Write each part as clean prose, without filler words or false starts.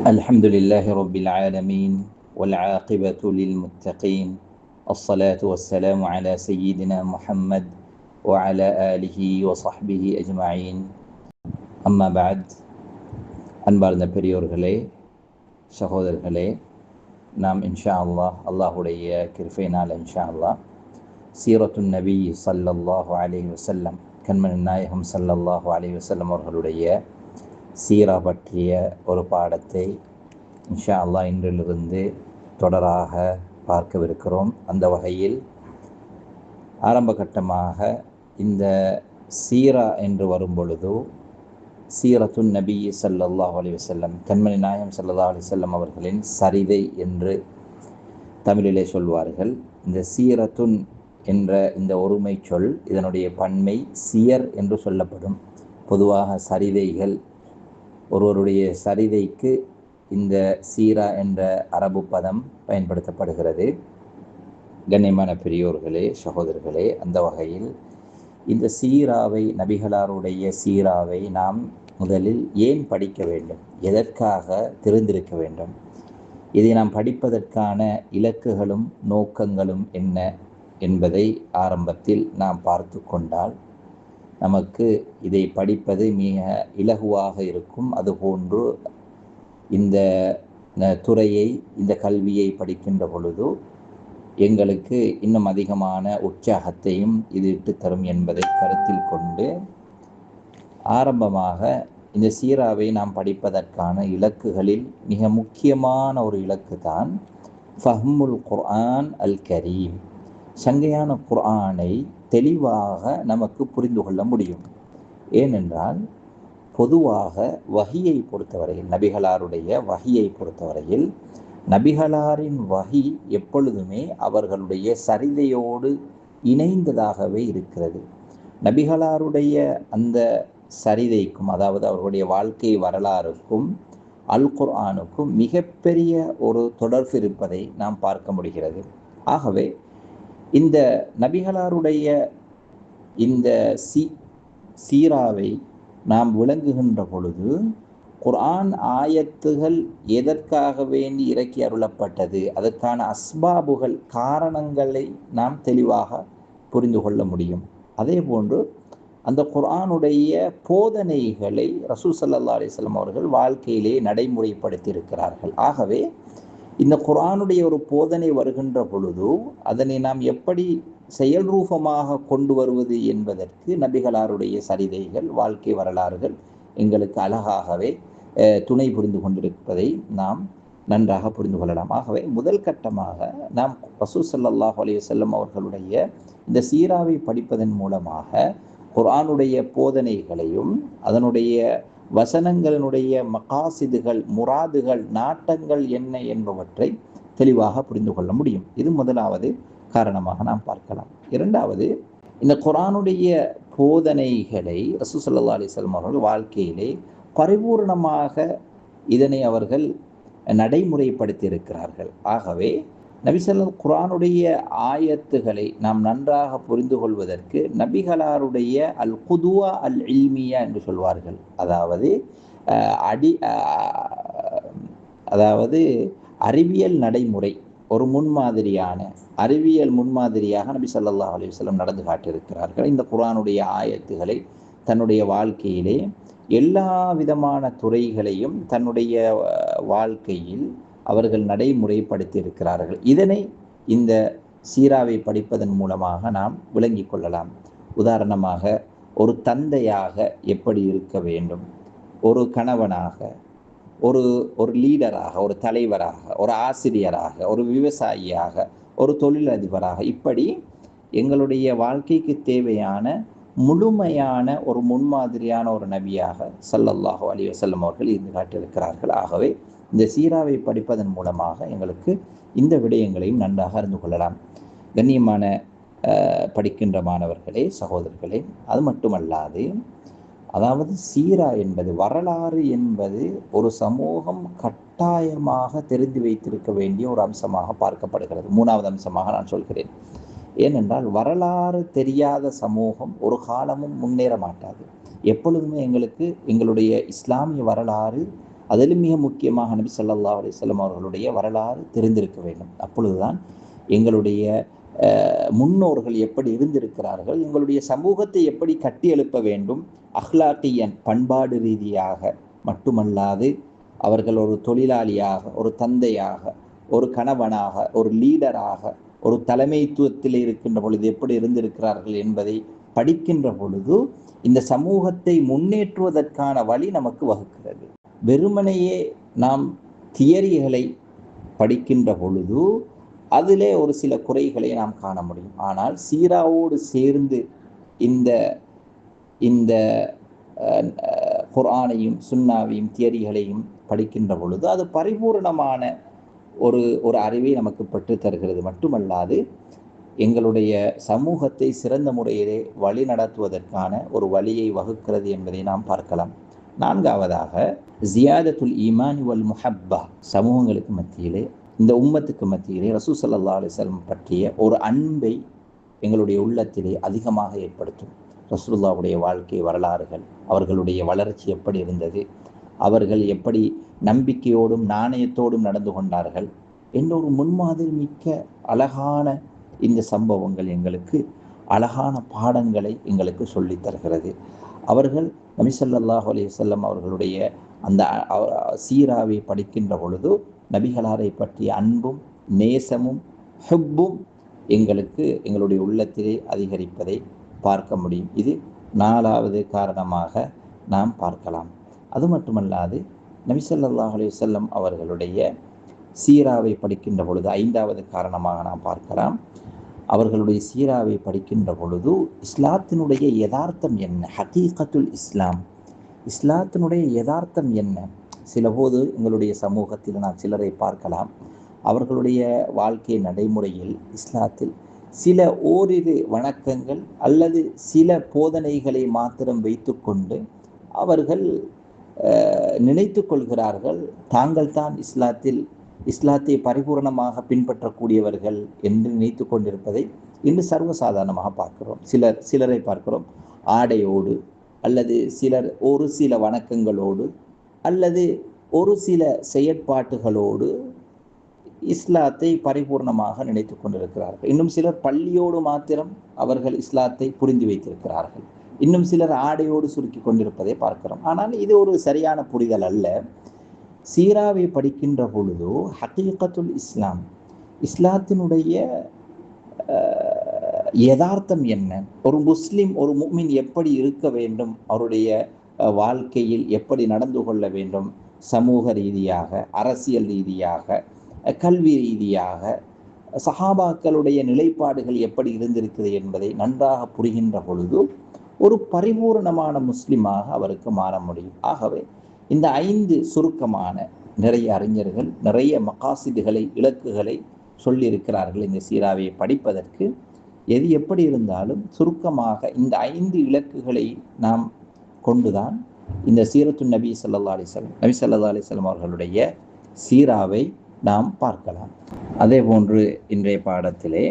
الحمد لله رب العالمين والعاقبة للمتقين الصلاة والسلام على سيدنا محمد وعلى آله وصحبه أجمعين أما بعد அன்பார்ந்த பெரியோர்களே சகோதரர்களே, நாம் இன்ஷா அல்லாஹுடைய கிருபையினால் இன்ஷா அல்லாஹ் சீரத்துன் நபி ஸல்லல்லாஹு அலைஹி வஸல்லம், கண்மணி நாயகம் ஸல்லல்லாஹு அலைஹி வஸல்லம் அவர்களுடைய சீரா பற்றிய ஒரு பாடத்தை இன்ஷா அல்லாஹ் இன்றிலிருந்து தொடராக பார்க்கவிருக்கிறோம். அந்த வகையில் ஆரம்ப கட்டமாக இந்த சீரா என்று வரும் பொழுது சீரத்துன் நபி ஸல்லல்லாஹு அலைஹி வஸல்லம், கண்மணி நாயகம் ஸல்லல்லாஹு அலைஹி வஸல்லம் அவர்களின் சரிதை என்று தமிழிலே சொல்வார்கள். இந்த சீரத்துன் என்ற இந்த ஒருமை சொல், இதனுடைய பன்மை சியர் என்று சொல்லப்படும். பொதுவாக சரிதைகள், ஒருவருடைய சரிதைக்கு இந்த சீரா என்ற அரபு பதம் பயன்படுத்தப்படுகிறது. கண்ணியமான பெரியோர்களே சகோதரர்களே, அந்த வகையில் இந்த சீராவை, நபிகளாருடைய சீராவை நாம் முதலில் ஏன் படிக்க வேண்டும், எதற்காக தெரிந்திருக்க வேண்டும், இதை நாம் படிப்பதற்கான இலக்குகளும் நோக்கங்களும் என்ன என்பதை ஆரம்பத்தில் நாம் பார்த்து கொண்டால் நமக்கு இதை படிப்பது மிக இலகுவாக இருக்கும். அதுபோன்று இந்த துறையை, இந்த கல்வியை படிக்கின்ற பொழுது எங்களுக்கு இன்னும் அதிகமான உற்சாகத்தையும் இது இட்டு தரும் என்பதை கருத்தில் கொண்டு ஆரம்பமாக இந்த சீராவை நாம் படிப்பதற்கான இலக்குகளில் மிக முக்கியமான ஒரு இலக்கு தான் ஃபஹ்முல் குர்ஆன் அல் கரீம். சங்கையான குர்ஆனை தெளிவாக நமக்கு புரிந்து கொள்ள முடியும். ஏனென்றால் பொதுவாக வஹியை பொறுத்தவரையில், நபிகளாருடைய வஹியை பொறுத்தவரையில், நபிகளாரின் வஹி எப்பொழுதுமே அவர்களுடைய சரிதையோடு இணைந்ததாகவே இருக்கிறது. நபிகளாருடைய அந்த சரிதைக்கும், அதாவது அவர்களுடைய வாழ்க்கை வரலாறுக்கும் அல் குர்ஆனுக்கும் மிகப்பெரிய ஒரு தொடர்பு இருப்பதை நாம் பார்க்க முடிகிறது. ஆகவே இந்த நபிகளாருடைய இந்த சீராவை நாம் விளங்குகின்ற பொழுது குர்ஆன் ஆயத்துகள் எதற்காக வேண்டி இறக்கி அருளப்பட்டது, அதற்கான அஸ்பாபுகள், காரணங்களை நாம் தெளிவாக புரிந்து கொள்ள முடியும். அதே போன்று அந்த குர்ஆனுடைய போதனைகளை ரசூல் ஸல்லல்லாஹு அலைஹி வஸல்லம் அவர்கள் வாழ்க்கையிலே நடைமுறைப்படுத்தி இருக்கிறார்கள். ஆகவே இந்த குர்ஆனுடைய ஒரு போதனை வருகின்ற பொழுது அதனை நாம் எப்படி செயல் ரூபமாக கொண்டு வருவது என்பதற்கு நபிகளாருடைய சரிதைகள், வாழ்க்கை வரலாறுகள் எங்களுக்கு அழகாகவே துணை புரிந்து கொண்டிருப்பதை நாம் நன்றாக புரிந்து கொள்ளலாம். ஆகவே முதல் கட்டமாக நாம் ரசூல் ஸல்லல்லாஹு அலைஹி வஸல்லம் அவர்களுடைய இந்த சீராவை படிப்பதன் மூலமாக குர்ஆனுடைய போதனைகளையும் அதனுடைய வசனங்களினுடைய மகாசிதுகள், முராதுகள், நாட்டங்கள் என்ன என்பவற்றை தெளிவாக புரிந்து கொள்ள முடியும். இது முதலாவது காரணமாக நாம் பார்க்கலாம். இரண்டாவது, இந்த குர்ஆனுடைய போதனைகளை ரசூல் ஸல்லல்லாஹு அலைஹி வஸல்லம் அவர்கள் வாழ்க்கையிலே பரிபூர்ணமாக இதனை அவர்கள் நடைமுறைப்படுத்தி இருக்கிறார்கள். ஆகவே குர்ஆனுடைய ஆயத்துகளை நாம் நன்றாக புரிந்து கொள்வதற்கு நபிகளாருடைய அல் குதுவா அல் இல்மியா என்று சொல்வார்கள். அதாவது அறிவியல் நடைமுறை, ஒரு முன்மாதிரியான அறிவியல் முன்மாதிரியாக நபி ஸல்லல்லாஹு அலைஹி வஸல்லம் நடந்து காட்டியிருக்கிறார்கள். இந்த குர்ஆனுடைய ஆயத்துகளை தன்னுடைய வாழ்க்கையிலே எல்லா விதமான துறைகளையும் தன்னுடைய வாழ்க்கையில் அவர்கள் நடைமுறைப்படுத்தி இருக்கிறார்கள். இதனை இந்த சீராவை படிப்பதன் மூலமாக நாம் விளங்கி கொள்ளலாம். உதாரணமாக, ஒரு தந்தையாக எப்படி இருக்க வேண்டும், ஒரு கணவனாக, ஒரு லீடராக, ஒரு தலைவராக, ஒரு ஆசிரியராக, ஒரு விவசாயியாக, ஒரு தொழிலதிபராக, இப்படி எங்களுடைய வாழ்க்கைக்கு தேவையான முழுமையான ஒரு முன்மாதிரியான ஒரு நபியாக ஸல்லல்லாஹு அலைஹி வஸல்லம் அவர்கள் இருந்து காட்டியிருக்கிறார்கள். ஆகவே இந்த சீராவை படிப்பதன் மூலமாக எங்களுக்கு இந்த விடயங்களையும் நன்றாக அறிந்து கொள்ளலாம். கண்ணியமான படிக்கின்ற மாணவர்களே, சகோதரர்களே, அது மட்டுமல்லாது, அதாவது சீரா என்பது, வரலாறு என்பது ஒரு சமூகம் கட்டாயமாக தெரிந்து வைத்திருக்க வேண்டிய ஒரு அம்சமாக பார்க்கப்படுகிறது. மூணாவது அம்சமாக நான் சொல்கிறேன். ஏனென்றால் வரலாறு தெரியாத சமூகம் ஒரு காலமும் முன்னேற மாட்டாது. எப்பொழுதுமே எங்களுக்கு எங்களுடைய இஸ்லாமிய வரலாறு அதிலும் மிக முக்கியமாக நபி ஸல்லல்லாஹு அலைஹி வஸல்லம் அவர்களுடைய வரலாறு தெரிந்திருக்க வேண்டும். அப்பொழுதுதான் எங்களுடைய முன்னோர்கள் எப்படி இருந்திருக்கிறார்கள், எங்களுடைய சமூகத்தை எப்படி கட்டி எழுப்ப வேண்டும், அஹ்லாக்கியன் பண்பாடு ரீதியாக மட்டுமல்லாது அவர்கள் ஒரு தொழிலாளியாக, ஒரு தந்தையாக, ஒரு கணவனாக, ஒரு லீடராக, ஒரு தலைமைத்துவத்தில் இருக்கின்ற பொழுது எப்படி இருந்திருக்கிறார்கள் என்பதை படிக்கின்ற பொழுது இந்த சமூகத்தை முன்னேற்றுவதற்கான வழி நமக்கு வகுக்கிறது. வெறுமனையே நாம் தியரிகளை படிக்கின்ற பொழுது அதிலே ஒரு சில குறைகளை நாம் காண முடியும். ஆனால் சீராவோடு சேர்ந்து இந்த இந்த குர்ஆனையும் சுன்னாவையும் தியரிகளையும் படிக்கின்ற பொழுது அது பரிபூர்ணமான ஒரு அறிவை நமக்கு பெற்று தருகிறது. மட்டுமல்லாது எங்களுடைய சமூகத்தை சிறந்த முறையிலே வழி நடத்துவதற்கான ஒரு வழியை வகுக்கிறது என்பதை நாம் பார்க்கலாம். நான்காவதாக ஜியாதத்துல் ஈமான் வல் முஹப்பா, சமூகங்களுக்கு மத்தியிலே, இந்த உம்மத்துக்கு மத்தியிலே ரசூல் ஸல்லல்லாஹு அலைஹி வஸல்லம் பற்றிய ஒரு அன்பை எங்களுடைய உள்ளத்திலே அதிகமாக ஏற்படுத்தும். ரசூலுல்லாஹ்வுடைய வாழ்க்கை வரலாறுகள், அவர்களுடைய வளர்ச்சி எப்படி இருந்தது, அவர்கள் எப்படி நம்பிக்கையோடும் நாணயத்தோடும் நடந்து கொண்டார்கள் என்ற ஒரு முன்மாதிரி மிக்க அழகான இந்த சம்பவங்கள் எங்களுக்கு அழகான பாடங்களை எங்களுக்கு சொல்லித் தருகிறது. அவர்கள் நபி ஸல்லல்லாஹு அலைஹி வஸல்லம் அவர்களுடைய அந்த சீராவை படிக்கின்ற பொழுது நபிகளாரை பற்றிய அன்பும் நேசமும் ஹுப்பும் எங்களுக்கு எங்களுடைய உள்ளத்திலே அதிகரிப்பதை பார்க்க முடியும். இது 4வது காரணமாக நாம் பார்க்கலாம். அது மட்டுமல்லாது நபி ஸல்லல்லாஹு அலைஹி வஸல்லம் அவர்களுடைய சீராவை படிக்கின்ற பொழுது 5வது காரணமாக நாம் பார்க்கலாம். அவர்களுடைய சீராவை படிக்கின்ற பொழுது இஸ்லாத்தினுடைய யதார்த்தம் என்ன, ஹகீகத்துல் இஸ்லாம், இஸ்லாத்தினுடைய யதார்த்தம் என்ன. சில போது எங்களுடைய சமூகத்தில் நாம் சிலரை பார்க்கலாம், அவர்களுடைய வாழ்க்கை நடைமுறையில் இஸ்லாத்தில் சில ஓரிரு வணக்கங்கள் அல்லது சில போதனைகளை மாத்திரம் வைத்துக்கொண்டு அவர்கள் நினைத்து கொள்கிறார்கள் தாங்கள் தான் இஸ்லாத்தை பரிபூர்ணமாக பின்பற்றக்கூடியவர்கள் என்று நினைத்து கொண்டிருப்பதை இன்று சர்வசாதாரணமாக பார்க்கிறோம். சிலரை பார்க்கிறோம் ஆடையோடு, அல்லது சிலர் ஒரு சில வணக்கங்களோடு, அல்லது ஒரு சில செயற்பாட்டுகளோடு இஸ்லாத்தை பரிபூர்ணமாக நினைத்து கொண்டிருக்கிறார்கள். இன்னும் சிலர் பள்ளியோடு மாத்திரம் அவர்கள் இஸ்லாத்தை புரிந்து வைத்திருக்கிறார்கள். இன்னும் சிலர் ஆடையோடு சுருக்கி கொண்டிருப்பதை பார்க்கிறோம். ஆனால் இது ஒரு சரியான புரிதல் அல்ல. சீராவை படிக்கின்ற பொழுது ஹகீகத்துல் இஸ்லாம், இஸ்லாத்தினுடைய யதார்த்தம் என்ன, ஒரு முஸ்லிம் ஒரு முஃமின் எப்படி இருக்க வேண்டும், அவருடைய வாழ்க்கையில் எப்படி நடந்து கொள்ள வேண்டும், சமூக ரீதியாக, அரசியல் ரீதியாக, கல்வி ரீதியாக, சஹாபாக்களுடைய நிலைப்பாடுகள் எப்படி இருந்திருக்கிறது என்பதை நன்றாக புரிகின்ற பொழுது ஒரு பரிபூர்ணமான முஸ்லிமாக அவருக்கு மாற முடியும். ஆகவே இந்த 5 சுருக்கமான, நிறைய அறிஞர்கள் நிறைய மகாசிதுகளை, இலக்குகளை சொல்லியிருக்கிறார்கள் இந்த சீராவை படிப்பதற்கு. எது எப்படி இருந்தாலும் சுருக்கமாக இந்த 5 இலக்குகளை நாம் கொண்டுதான் இந்த சீரத்து நபி ஸல்லல்லாஹு அலைஹி வஸல்லம் அவர்களுடைய சீராவை நாம் பார்க்கலாம். அதே போன்று இன்றைய பாடத்திலே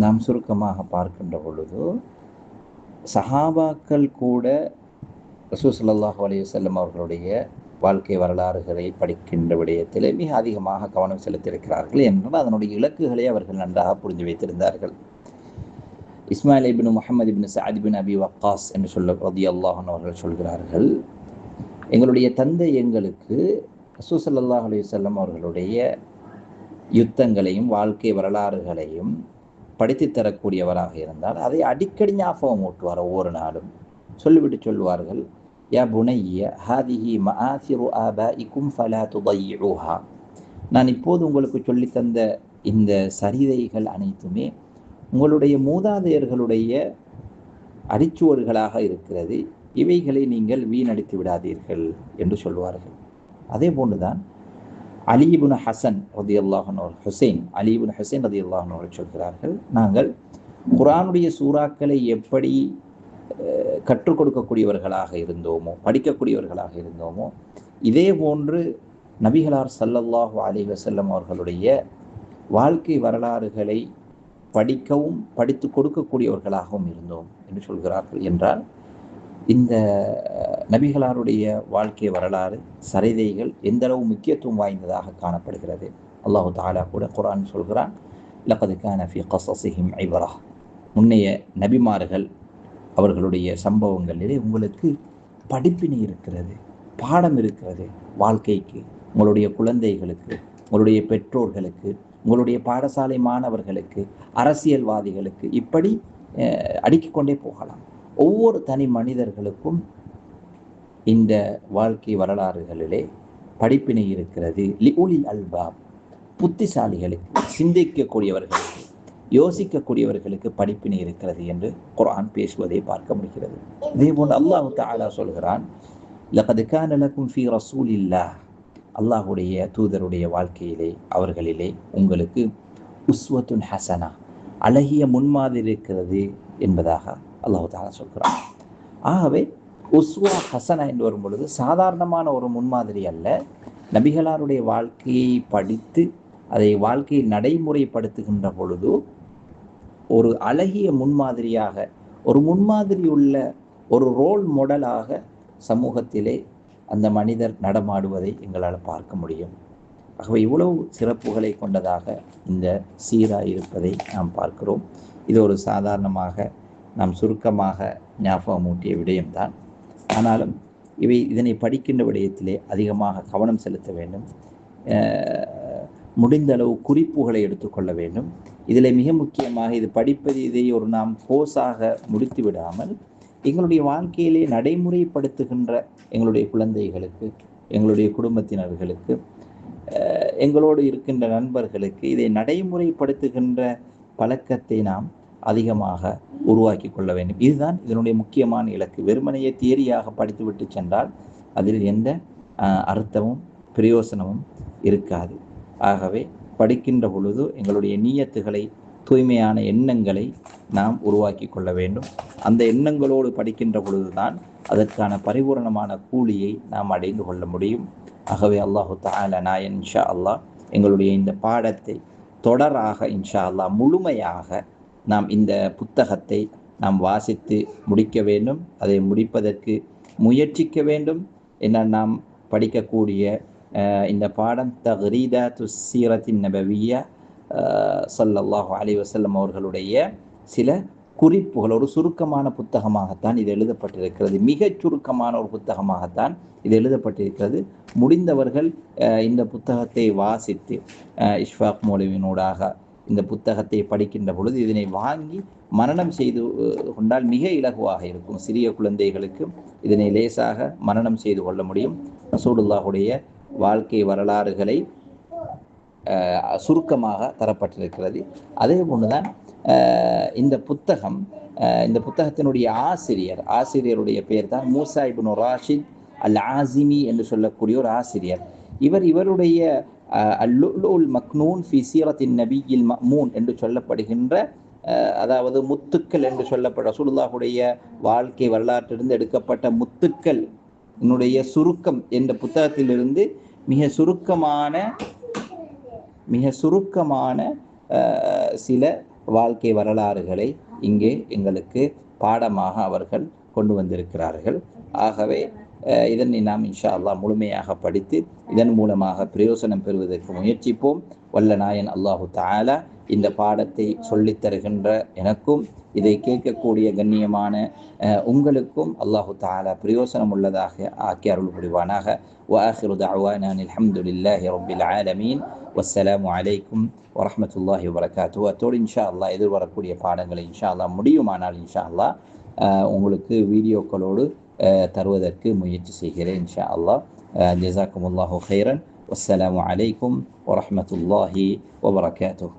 நாம் சுருக்கமாக பார்க்கின்ற பொழுது சஹாபாக்கள் கூட ரசூல் ஸல்லல்லாஹு அலைஹி வஸல்லம் அவர்களுடைய வாழ்க்கை வரலாறுகளை படிக்கின்ற விடயத்திலே மிக அதிகமாக கவனம் செலுத்தியிருக்கிறார்கள் என்றால் அதனுடைய இலக்குகளை அவர்கள் நன்றாக புரிந்து வைத்திருந்தார்கள். இஸ்மாயில் இப்னு முஹம்மது இப்னு சஅத் இப்னு அபி வக்காஸ் என்று ரலியல்லாஹு அன்ஹு அவர்கள் சொல்கிறார்கள், எங்களுடைய தந்தை எங்களுக்கு ரசூல் ஸல்லல்லாஹு அலைஹி வஸல்லம் அவர்களுடைய யுத்தங்களையும் வாழ்க்கை வரலாறுகளையும் படித்து தரக்கூடியவராக இருந்தால் அதை அடிக்கடி ஞாபகம் ஊட்டுவார். ஒவ்வொரு நாளும் சொல்லிவிட்டு சொல்வார்கள், யா புனைய ஹாதிஹி மஆசிரு ஆபாஇக்கும் ஃபலா துضيعوها, நான் இப்போது உங்களுக்கு சொல்லி தந்த இந்த சரிதைகள் அனைத்துமே உங்களுடைய மூதாதையர்களுடைய அடிச்சுவடுகளாக இருக்கிறது, இவைகளை நீங்கள் வீணடித்து விடாதீர்கள் என்று சொல்வார்கள். அதே போன்றுதான் அலி இப்னு ஹசன் ரலியல்லாஹு அன்ஹு, ஹுசைன், அலி இப்னு ஹுசைன் ரலியல்லாஹு அன்ஹு அவர்கள் சொல்கிறார்கள், நாங்கள் குர்ஆனுடைய சூறாக்களை எப்படி கற்றுக் கொடுக்கக்கூடியவர்களாக இருந்தோமோ, படிக்கக்கூடியவர்களாக இருந்தோமோ, இதே போன்று நபிகளார் ஸல்லல்லாஹு அலைஹி வஸல்லம் அவர்களுடைய வாழ்க்கை வரலாறுகளை படிக்கவும் படித்து கொடுக்கக்கூடியவர்களாகவும் இருந்தோம் என்று சொல்கிறார்கள். என்றால் இந்த நபிகளாருடைய வாழ்க்கை வரலாறு சரிதைகள் எந்த அளவு முக்கியத்துவம் வாய்ந்ததாக காணப்படுகிறது. அல்லாஹு தஆலா கூட குர்ஆன் சொல்கிறான், லகத் கான ஃபீ கஸஸிஹிம் இப்ரா. முன்னைய நபிமார்கள் அவர்களுடைய சம்பவங்களிலே உங்களுக்கு படிப்பினை இருக்கிறது, பாடம் இருக்கிறது. வாழ்க்கைக்கு, உங்களுடைய குழந்தைகளுக்கு, உங்களுடைய பெற்றோர்களுக்கு, உங்களுடைய பாடசாலை மாணவர்களுக்கு, அரசியல்வாதிகளுக்கு, இப்படி அடுக்கிக் கொண்டே போகலாம். ஒவ்வொரு தனி மனிதர்களுக்கும் இந்த வாழ்க்கை வரலாறுகளிலே படிப்பினை இருக்கிறது. லிஉலில் அல்பாப், புத்திசாலிகளுக்கு, சிந்திக்கக்கூடியவர்களுக்கு, யோசிக்கக்கூடியவர்களுக்கு படிப்பினை இருக்கிறது என்று குர்ஆன் பேசுவதை பார்க்க முடிகிறது. இதே போன்று அல்லாஹ் தஆலா சொல்கிறான், லகத் கான லகும் ஃபீ ரசூலில்லாஹ், அல்லாஹுடைய தூதருடைய வாழ்க்கையிலே அவர்களிலே உங்களுக்கு உஸ்வத்துன் ஹசனா, அழகிய முன்மாதிரி இருக்கிறது என்பதாக அல்லாஹ் தஆலா சொல்கிறான். ஆகவே உஸ்வா ஹசனா என்று வரும் பொழுது சாதாரணமான ஒரு முன்மாதிரி அல்ல. நபிகளாருடைய வாழ்க்கையை படித்து அதை வாழ்க்கையில் நடைமுறைப்படுத்துகின்ற பொழுது ஒரு அழகிய முன்மாதிரியாக, ஒரு முன்மாதிரி உள்ள ஒரு ரோல் மாடலாக சமூகத்திலே அந்த மனிதர் நடமாடுவதை எங்களால் பார்க்க முடியும். ஆகவே இவ்வளவு சிறப்புகளை கொண்டதாக இந்த சீரா இருப்பதை நாம் பார்க்கிறோம். இது ஒரு சாதாரணமாக நாம் சுருக்கமாக ஞாபகமூட்டிய விடயம்தான். ஆனாலும் இதனை படிக்கின்ற விடயத்திலே அதிகமாக கவனம் செலுத்த வேண்டும். முடிந்த அளவு குறிப்புகளை எடுத்துக்கொள்ள வேண்டும். இதில் மிக முக்கியமாக இது படிப்பது இதை ஒரு நாம் கோர்ஸாக முடித்து விடாமல் எங்களுடைய வாழ்க்கையிலே நடைமுறைப்படுத்துகின்ற எங்களுடைய குழந்தைகளுக்கு, எங்களுடைய குடும்பத்தினர்களுக்கு, எங்களோடு இருக்கின்ற நண்பர்களுக்கு இதை நடைமுறைப்படுத்துகின்ற பழக்கத்தை நாம் அதிகமாக உருவாக்கி கொள்ள வேண்டும். இதுதான் இதனுடைய முக்கியமான இலக்கு. வெறுமனையை தியரியாக படித்துவிட்டு சென்றால் அதில் எந்த அர்த்தமும் பிரயோசனமும் இருக்காது. ஆகவே படிக்கின்ற பொழுது எங்களுடைய நீயத்துகளை, தூய்மையான எண்ணங்களை நாம் உருவாக்கி கொள்ள வேண்டும். அந்த எண்ணங்களோடு படிக்கின்ற பொழுதுதான் அதற்கான பரிபூரணமான கூலியை நாம் அடைந்து கொள்ள முடியும். ஆகவே அல்லாஹு தஆலா நாயன் இன்ஷா அல்லாஹ் எங்களுடைய இந்த பாடத்தை தொடராக இன்ஷா அல்லாஹ் முழுமையாக நாம் இந்த புத்தகத்தை நாம் வாசித்து முடிக்க வேண்டும். அதை முடிப்பதற்கு முயற்சிக்க வேண்டும். என நாம் படிக்கக்கூடிய இந்த பாடம் தக்ரீதாத்து சீரத்தின் நபவிய்யா ஸல்லல்லாஹு அலைஹி வஸல்லம் அவர்களுடைய சில குறிப்புகள், ஒரு சுருக்கமான புத்தகமாகத்தான் இது எழுதப்பட்டிருக்கிறது. மிகச் சுருக்கமான ஒரு புத்தகமாகத்தான் இது எழுதப்பட்டிருக்கிறது. முடிந்தவர்கள் இந்த புத்தகத்தை வாசித்து இஷ்ஃபாக் மௌலவியினூடாக இந்த புத்தகத்தை படிக்கின்ற பொழுது இதனை வாங்கி மனனம் செய்து கொண்டால் மிக இலகுவாக இருக்கும். சிறிய குழந்தைகளுக்கு இதனை லேசாக மனனம் செய்து கொள்ள முடியும். ரசூலுல்லாஹுடைய வாழ்க்கை வரலாறுகளை சுருக்கமாக தரப்பட்டிருக்கிறது. அதே போன்றுதான் இந்த புத்தகத்தினுடைய ஆசிரியருடைய பெயர் தான் மூசா இப்னு ராஷித் அல் ஆசிமி என்று சொல்லக்கூடிய ஒரு ஆசிரியர். இவருடைய அல்லுல் மக்னூன் ஃபி சீரத்தின் நபியில் மஅமூன் என்று சொல்லப்படுகின்ற, அதாவது முத்துக்கள் என்று சொல்லப்பட்ட ரசூலுல்லாஹுடைய வாழ்க்கை வரலாற்றிலிருந்து எடுக்கப்பட்ட முத்துக்கள் என்னுடைய சுருக்கம் என்ற புத்தகத்திலிருந்து மிக சுருக்கமான சில வாழ்க்கை வரலாறுகளை இங்கே எங்களுக்கு பாடமாக அவர்கள் கொண்டு வந்திருக்கிறார்கள். ஆகவே இதனை நாம் இன்ஷா அல்லாஹ் முழுமையாக படித்து இதன் மூலமாக பிரயோசனம் பெறுவதற்கு முயற்சிப்போம். வல்ல நாயன் அல்லாஹு தஆலா இந்த பாடத்தை சொல்லித் தருகின்ற எனக்கும் இதை கேட்கக்கூடிய கண்ணியமான உங்களுக்கும் அல்லாஹு தஆலா பிரயோசனம் உள்ளதாக ஆக்கி அருள் புரிவானாக. وآخر دعوانا الحمد لله رب العالمين والسلام عليكم ورحمة الله وبركاته. அதோடு இன்ஷா அல்லாஹ் எதிர்வரக்கூடிய பாடங்களை இன்ஷா அல்லாஹ் முடியுமானால் இன்ஷா அல்லாஹ் உங்களுக்கு வீடியோக்களோடு தருவதற்கு முயற்சி செய்கிறேன் இன்ஷா அல்லாஹ். ஜஸாக்குமுல்லாஹு கைரன். வஸ்ஸலாமு அலைக்கும் வரஹ்மத்துல்லாஹி வபரகாத்துஹு.